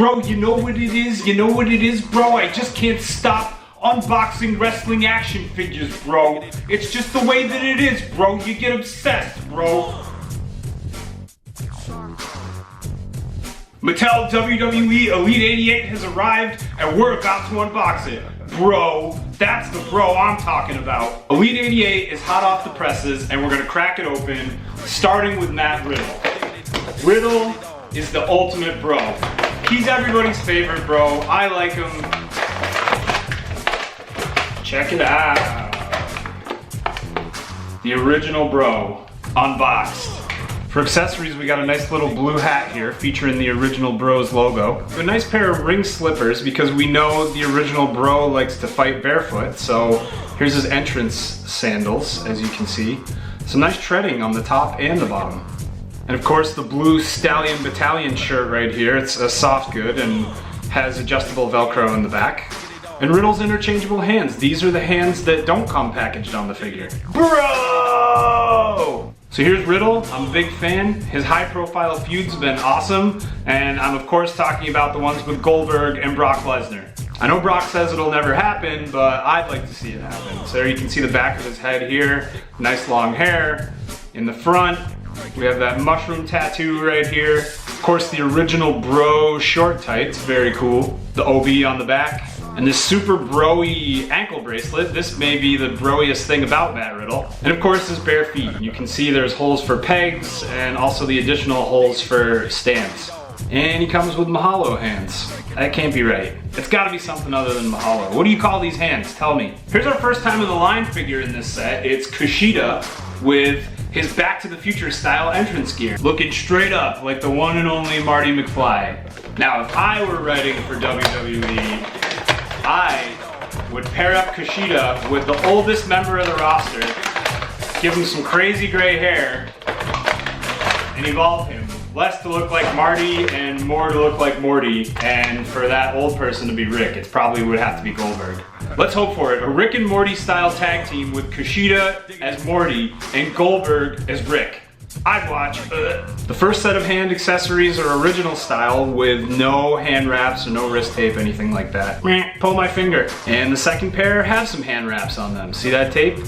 Bro, you know what it is? You know what it is, bro? I just can't stop unboxing wrestling action figures, bro. It's just the way that it is, bro. You get obsessed, bro. Mattel WWE Elite 88 has arrived and we're about to unbox it. Bro, that's the bro I'm talking about. Elite 88 is hot off the presses and we're gonna crack it open, starting with Matt Riddle. Riddle is the ultimate bro. He's everybody's favorite bro. I like him. Check it out. The original bro, unboxed. For accessories, we got a nice little blue hat here featuring the original bro's logo. A nice pair of ring slippers because we know the original bro likes to fight barefoot. So here's his entrance sandals, as you can see. Some nice treading on the top and the bottom. And of course the blue Stallion Battalion shirt right here. It's a soft good and has adjustable Velcro in the back. And Riddle's interchangeable hands. These are the hands that don't come packaged on the figure. Bro! So here's Riddle. I'm a big fan. His high profile feuds have been awesome. And I'm of course talking about the ones with Goldberg and Brock Lesnar. I know Brock says it'll never happen, but I'd like to see it happen. So there you can see the back of his head here. Nice long hair. In the front, we have that mushroom tattoo right here. Of course, the original bro short tights, very cool. The OB on the back. And this super bro-y ankle bracelet. This may be the bro-iest thing about Matt Riddle. And of course, his bare feet. You can see there's holes for pegs and also the additional holes for stands. And he comes with Mahalo hands. That can't be right. It's gotta be something other than Mahalo. What do you call these hands? Tell me. Here's our first time in the line figure in this set. It's Kushida with his Back to the Future style entrance gear. Looking straight up like the one and only Marty McFly. Now, if I were writing for WWE, I would pair up Kushida with the oldest member of the roster, give him some crazy gray hair, and evolve him. Less to look like Marty and more to look like Morty, and for that old person to be Rick, it probably would have to be Goldberg. Let's hope for it. A Rick and Morty style tag team with Kushida as Morty and Goldberg as Rick. I'd watch. The first set of hand accessories are original style with no hand wraps or no wrist tape, anything like that. Pull my finger. And the second pair have some hand wraps on them. See that tape?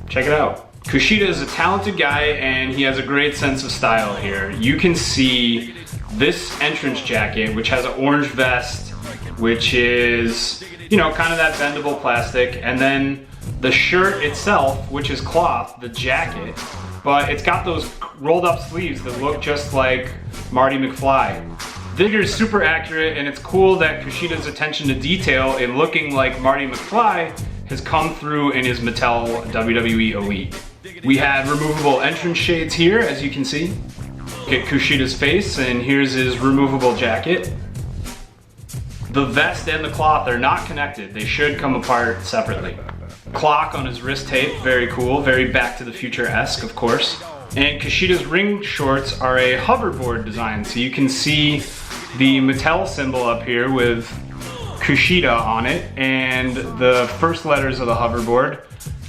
Check it out. Kushida is a talented guy and he has a great sense of style here. You can see this entrance jacket, which has an orange vest, which is, you know, kind of that bendable plastic, and then the shirt itself, which is cloth, the jacket, but it's got those rolled up sleeves that look just like Marty McFly. The figure is super accurate and it's cool that Kushida's attention to detail in looking like Marty McFly has come through in his Mattel WWE Elite. We have removable entrance shades here, as you can see. Look at Kushida's face, and here's his removable jacket. The vest and the cloth are not connected. They should come apart separately. Clock on his wrist tape, very cool, very Back to the Future-esque, of course. And Kushida's ring shorts are a hoverboard design, so you can see the Mattel symbol up here with Kushida on it and the first letters of the hoverboard.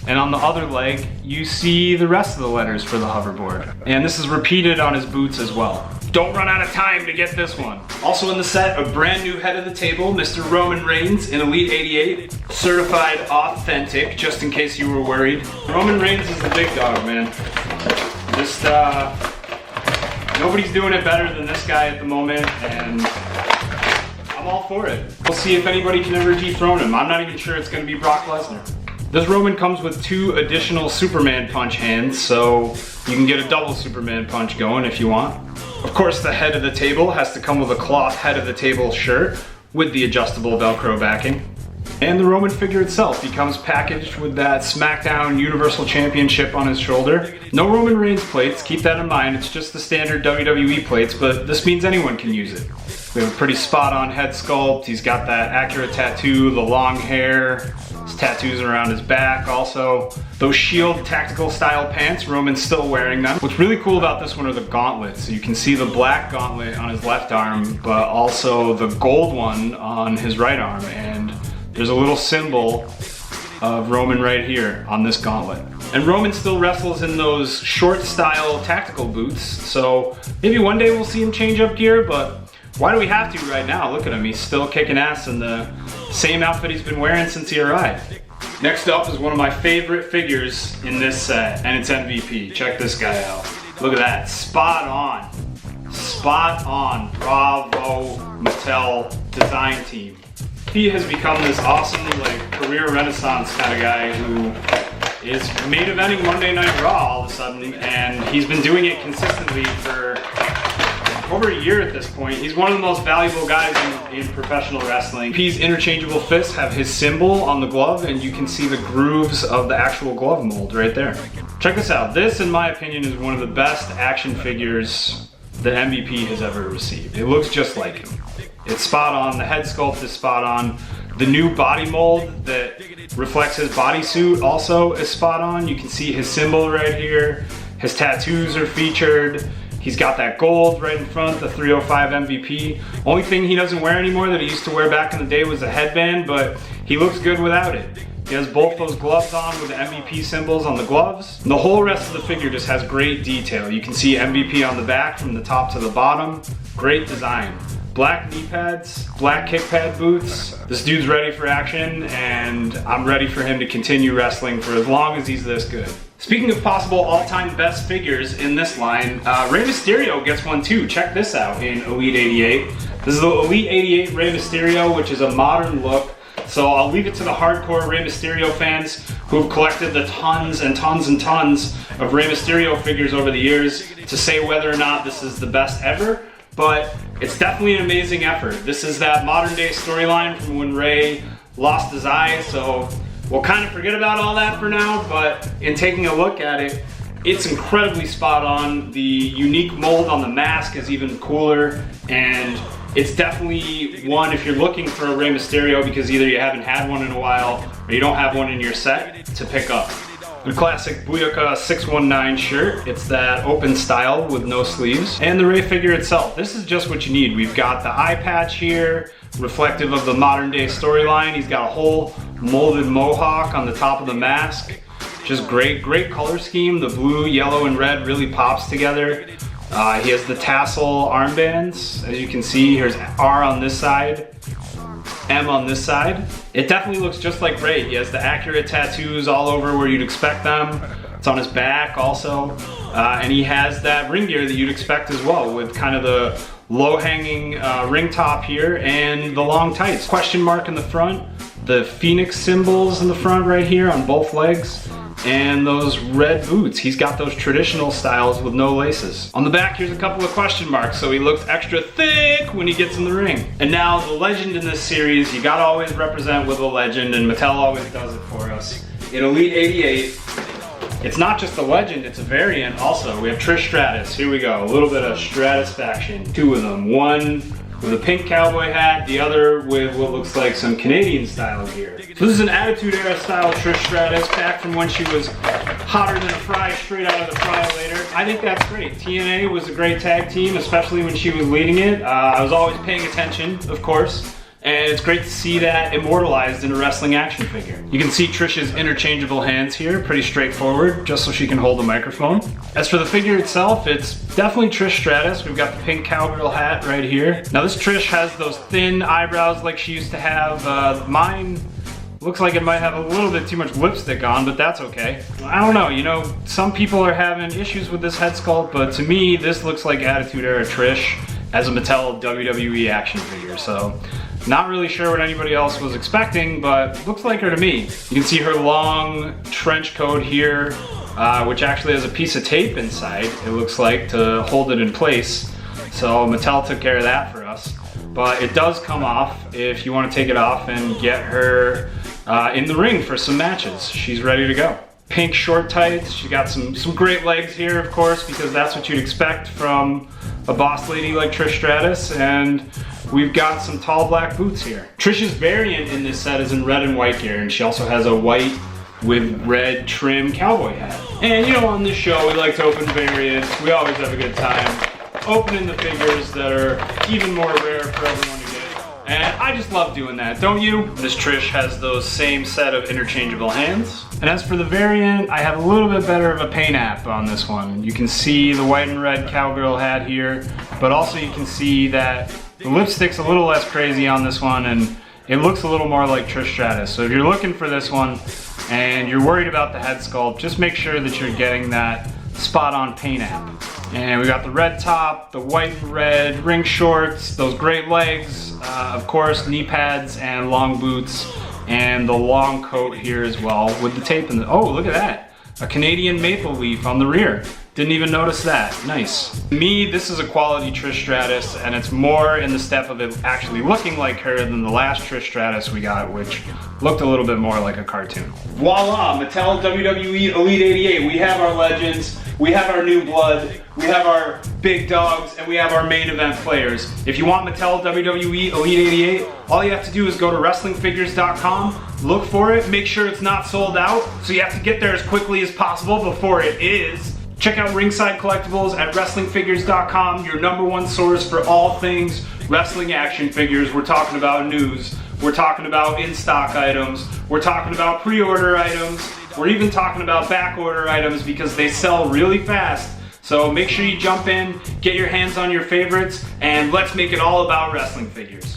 And on the other leg, you see the rest of the letters for the hoverboard. And this is repeated on his boots as well. Don't run out of time to get this one. Also in the set, a brand new head of the table, Mr. Roman Reigns in Elite 88. Certified authentic, just in case you were worried. Roman Reigns is the big dog, man. Just, nobody's doing it better than this guy at the moment, and I'm all for it. We'll see if anybody can ever dethrone him. I'm not even sure it's gonna be Brock Lesnar. This Roman comes with 2 additional Superman punch hands, so you can get a double Superman punch going if you want. Of course, the head of the table has to come with a cloth head of the table shirt with the adjustable Velcro backing. And the Roman figure itself, he comes packaged with that SmackDown Universal Championship on his shoulder. No Roman Reigns plates, keep that in mind, it's just the standard WWE plates, but this means anyone can use it. We have a pretty spot on head sculpt, he's got that accurate tattoo, the long hair, his tattoos around his back also. Those Shield tactical style pants, Roman's still wearing them. What's really cool about this one are the gauntlets. So you can see the black gauntlet on his left arm, but also the gold one on his right arm. And there's a little symbol of Roman right here on this gauntlet. And Roman still wrestles in those short style tactical boots, so maybe one day we'll see him change up gear, but Why do we have to right now? Look at him, he's still kicking ass in the same outfit he's been wearing since he arrived. Next up is one of my favorite figures in this set, and it's MVP. Check this guy out. Look at that, spot on. Spot on, bravo Mattel design team. He has become this awesome like career renaissance kind of guy who is main eventing Monday Night Raw all of a sudden, and he's been doing it consistently for over a year at this point. He's one of the most valuable guys in professional wrestling. His interchangeable fists have his symbol on the glove, and you can see the grooves of the actual glove mold right there. Check this out. This, in my opinion, is one of the best action figures that MVP has ever received. It looks just like him. It's spot on. The head sculpt is spot on. The new body mold that reflects his bodysuit also is spot on. You can see his symbol right here. His tattoos are featured. He's got that gold right in front, the 305 MVP. Only thing he doesn't wear anymore that he used to wear back in the day was a headband, but he looks good without it. He has both those gloves on with the MVP symbols on the gloves. And the whole rest of the figure just has great detail. You can see MVP on the back from the top to the bottom. Great design. Black knee pads, black kick pad boots. This dude's ready for action, and I'm ready for him to continue wrestling for as long as he's this good. Speaking of possible all-time best figures in this line, Rey Mysterio gets one too. Check this out in Elite 88. This is the Elite 88 Rey Mysterio, which is a modern look. So I'll leave it to the hardcore Rey Mysterio fans who've collected the tons and tons and tons of Rey Mysterio figures over the years to say whether or not this is the best ever. But it's definitely an amazing effort. This is that modern day storyline from when Rey lost his eye, so we'll kind of forget about all that for now, but in taking a look at it, it's incredibly spot on. The unique mold on the mask is even cooler, and it's definitely one if you're looking for a Rey Mysterio because either you haven't had one in a while or you don't have one in your set to pick up. The classic Booyaka 619 shirt. It's that open style with no sleeves. And the Rey figure itself. This is just what you need. We've got the eye patch here, reflective of the modern day storyline. He's got a whole molded mohawk on the top of the mask. Just great, great color scheme. The blue, yellow, and red really pops together. He has the tassel armbands. As you can see, here's R on this side, M on this side. It definitely looks just like Rey. He has the accurate tattoos all over where you'd expect them. It's on his back also. And he has that ring gear that you'd expect as well, with kind of the low-hanging ring top here and the long tights. Question mark in the front, the phoenix symbols in the front right here on both legs, and those red boots. He's got those traditional styles with no laces. On the back, here's a couple of question marks, so he looks extra thick when he gets in the ring. And now, the legend in this series, you gotta always represent with a legend, and Mattel always does it for us. In Elite 88, it's not just a legend, it's a variant also. We have Trish Stratus, here we go. A little bit of Stratus faction, two of them. One with a pink cowboy hat, the other with what looks like some Canadian style gear. So this is an Attitude Era style Trish Stratus, back from when she was hotter than a fry straight out of the fryer later. I think that's great. TNA was a great tag team, especially when she was leading it. I was always paying attention, of course. And it's great to see that immortalized in a wrestling action figure. You can see Trish's interchangeable hands here, pretty straightforward, just so she can hold the microphone. As for the figure itself, it's definitely Trish Stratus. We've got the pink cowgirl hat right here. Now this Trish has those thin eyebrows like she used to have. Mine looks like it might have a little bit too much lipstick on, but that's okay. I don't know, you know, some people are having issues with this head sculpt, but to me, this looks like Attitude Era Trish as a Mattel WWE action figure, so not really sure what anybody else was expecting, but looks like her to me. You can see her long trench coat here, which actually has a piece of tape inside, it looks like, to hold it in place. So Mattel took care of that for us. But it does come off if you want to take it off and get her in the ring for some matches. She's ready to go. Pink short tights, she got some great legs here, of course, because that's what you'd expect from a boss lady like Trish Stratus, and we've got some tall black boots here. Trish's variant in this set is in red and white gear, and she also has a white with red trim cowboy hat. And you know, on this show, we like to open variants. We always have a good time opening the figures that are even more rare for everyone to get. And I just love doing that, don't you? This Trish has those same set of interchangeable hands. And as for the variant, I have a little bit better of a paint app on this one. You can see the white and red cowgirl hat here, but also you can see that The lipstick's a little less crazy on this one, and it looks a little more like Trish Stratus. So if you're looking for this one and you're worried about the head sculpt, just make sure that you're getting that spot on paint app. And we got the red top, the white and red ring shorts, those great legs, of course knee pads and long boots, and the long coat here as well with the tape in the, oh look at that, a Canadian maple leaf on the rear. Didn't even notice that. Nice. To me, this is a quality Trish Stratus, and it's more in the step of it actually looking like her than the last Trish Stratus we got, which looked a little bit more like a cartoon. Voila, Mattel WWE Elite 88. We have our legends, we have our new blood, we have our big dogs, and we have our main event players. If you want Mattel WWE Elite 88, all you have to do is go to WrestlingFigures.com, look for it, make sure it's not sold out, so you have to get there as quickly as possible before it is. Check out Ringside Collectibles at WrestlingFigures.com, your #1 source for all things wrestling action figures. We're talking about news, we're talking about in-stock items, we're talking about pre-order items, we're even talking about back-order items because they sell really fast. So make sure you jump in, get your hands on your favorites, and let's make it all about wrestling figures.